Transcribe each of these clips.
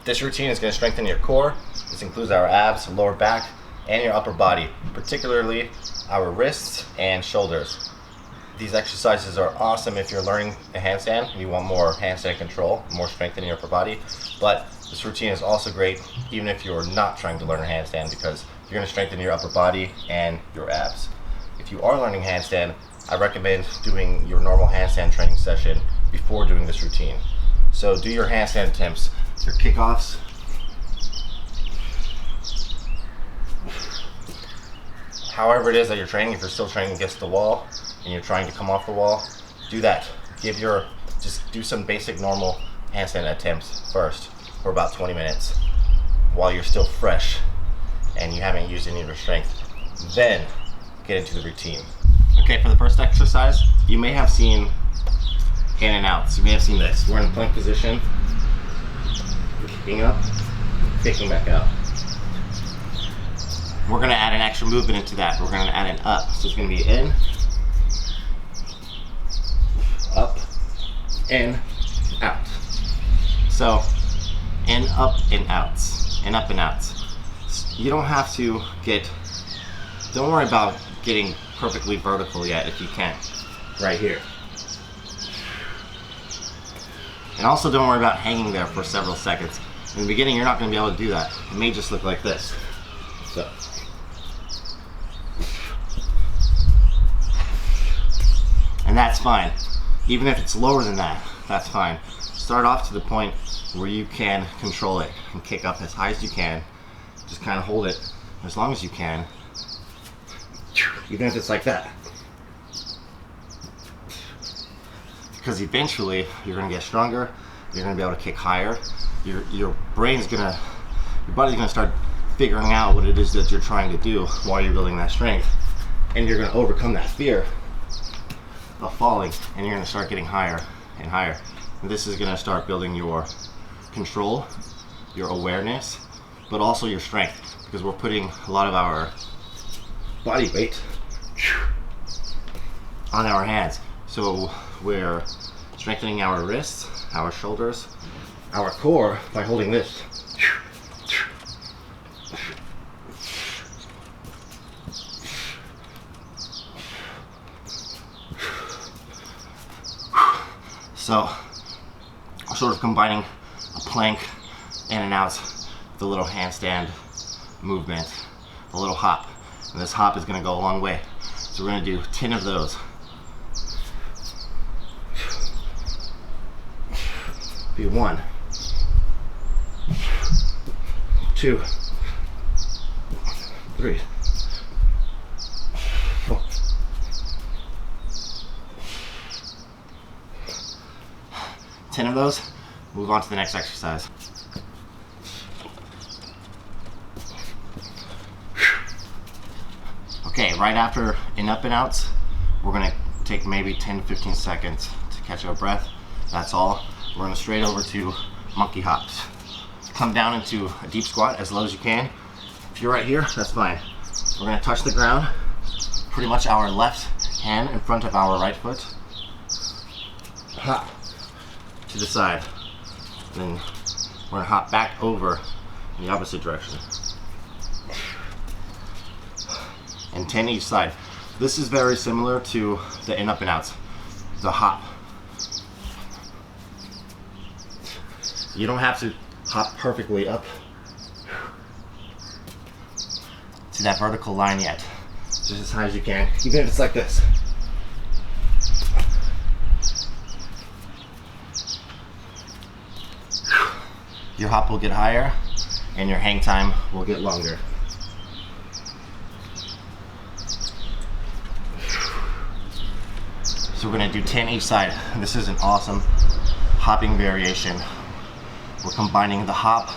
This routine is going to strengthen your core. This includes our abs, lower back, and your upper body, particularly our wrists and shoulders. These exercises are awesome if you're learning a handstand and you want more handstand control, more strength in your upper body. But this routine is also great even if you're not trying to learn a handstand, because you're going to strengthen your upper body and your abs. If you are learning handstand, I recommend doing your normal handstand training session before doing this routine. So do your handstand attempts, your kickoffs, however it is that you're training. If you're still training against the wall and you're trying to come off the wall, do that. Just do some basic normal handstand attempts first for about 20 minutes while you're still fresh and you haven't used any of your strength. Then get into the routine. Okay, for the first exercise, you may have seen in and outs. You may have seen this. We're in plank position, kicking up, kicking back out. We're going to add an extra movement into that. We're going to add an up. So it's going to be in, up, in, out. So in, up, and outs. In, up, and outs. You don't have to don't worry about getting perfectly vertical yet if you can't. Right here. And also don't worry about hanging there for several seconds. In the beginning, you're not going to be able to do that. It may just look like this. So. And that's fine. Even if it's lower than that, that's fine. Start off to the point where you can control it and kick up as high as you can. Just kind of hold it as long as you can, even if it's like that. Because eventually you're going to get stronger, you're going to be able to kick higher. Your body's going to start figuring out what it is that you're trying to do while you're building that strength. And you're going to overcome that fear of falling, and you're going to start getting higher and higher. And this is going to start building your control, your awareness, but also your strength, because we're putting a lot of our body weight on our hands. So we're strengthening our wrists, our shoulders, our core by holding this. So we're sort of combining a plank in and out, the little handstand movement, a little hop. And this hop is going to go a long way. So we're going to do 10 of those. Be 1, 2, 3, 4. Ten of those. Move on to the next exercise. Okay, right after in up and outs, we're going to take maybe 10-15 seconds to catch our breath. That's all. We're going to straight over to monkey hops. Come down into a deep squat as low as you can. If you're right here, that's fine. We're going to touch the ground, pretty much our left hand in front of our right foot. Hop to the side. Then we're going to hop back over in the opposite direction. And 10 each side. This is very similar to the in up and outs, the hop. You don't have to hop perfectly up to that vertical line yet. Just as high as you can, even if it's like this. Your hop will get higher and your hang time will get longer. So we're going to do 10 each side. This is an awesome hopping variation. We're combining the hop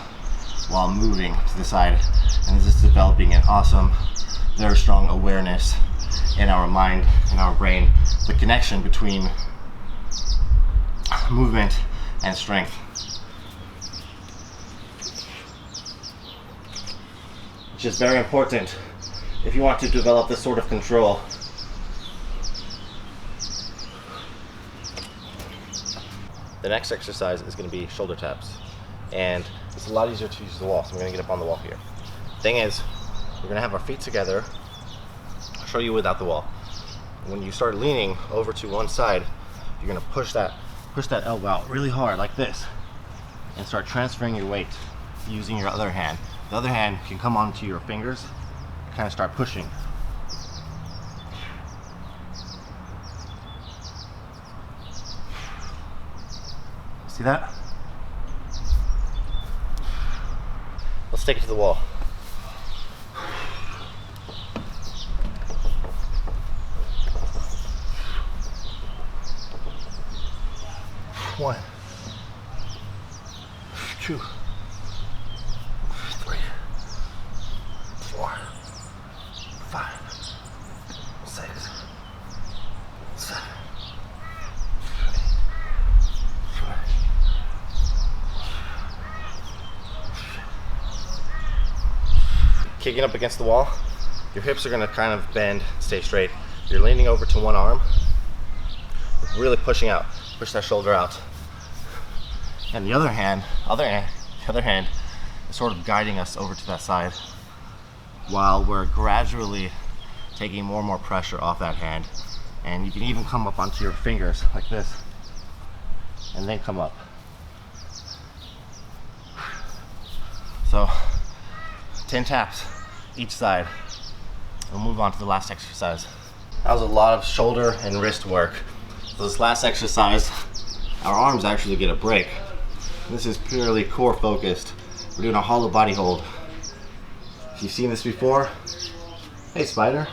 while moving to the side, and this is developing an awesome, very strong awareness in our mind, in our brain, the connection between movement and strength. Which is very important if you want to develop this sort of control. The next exercise is going to be shoulder taps. and it's a lot easier to use the wall. So I'm gonna get up on the wall here. Thing is, we're gonna have our feet together. I'll show you without the wall. When you start leaning over to one side, you're gonna push that elbow out really hard like this and start transferring your weight using your other hand. The other hand can come onto your fingers, kind of start pushing. See that? Let's take it to the wall. One, two, three, 4, 5, 6, 7, 8, 9. Kicking up against the wall, your hips are going to kind of bend, stay straight. You're leaning over to one arm, really pushing out, push that shoulder out. And the other hand is sort of guiding us over to that side while we're gradually taking more and more pressure off that hand. And you can even come up onto your fingers like this and then come up. So 10 taps each side. We'll move on to the last exercise. That was a lot of shoulder and wrist work. So this last exercise, our arms actually get a break. This is purely core focused. We're doing a hollow body hold. If you've seen this before, hey spider,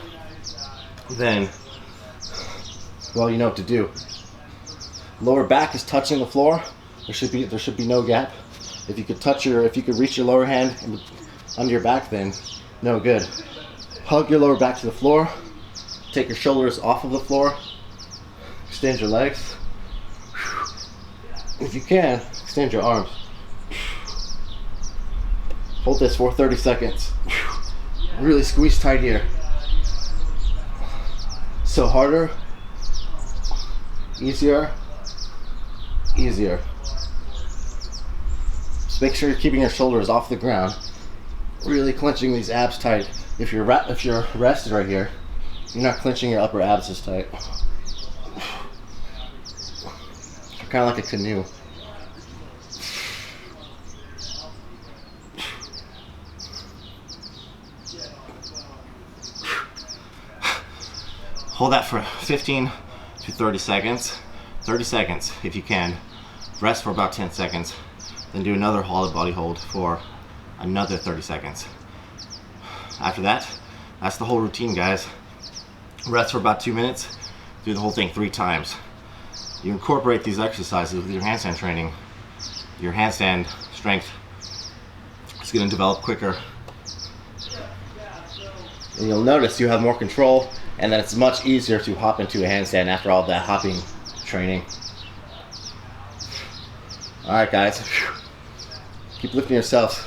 then, well, you know what to do. Lower back is touching the floor. There should be no gap. If you could reach your lower hand under your back, then no good. Hug your lower back to the floor. Take your shoulders off of the floor. Extend your legs. If you can, extend your arms. Hold this for 30 seconds. Really squeeze tight here. So harder, easier, easier. Just make sure you're keeping your shoulders off the ground. Really clenching these abs tight. If you're rested right here, you're not clenching your upper abs as tight. Kind of like a canoe. Hold that for 15 to 30 seconds. 30 seconds if you can. Rest for about 10 seconds. Then do another hollow body hold for another 30 seconds. After that, that's the whole routine, guys. Rest for about 2 minutes. Do the whole thing 3 times. You incorporate these exercises with your handstand training. Your handstand strength is going to develop quicker. And you'll notice you have more control, and that it's much easier to hop into a handstand after all that hopping training. Alright guys, keep lifting yourselves.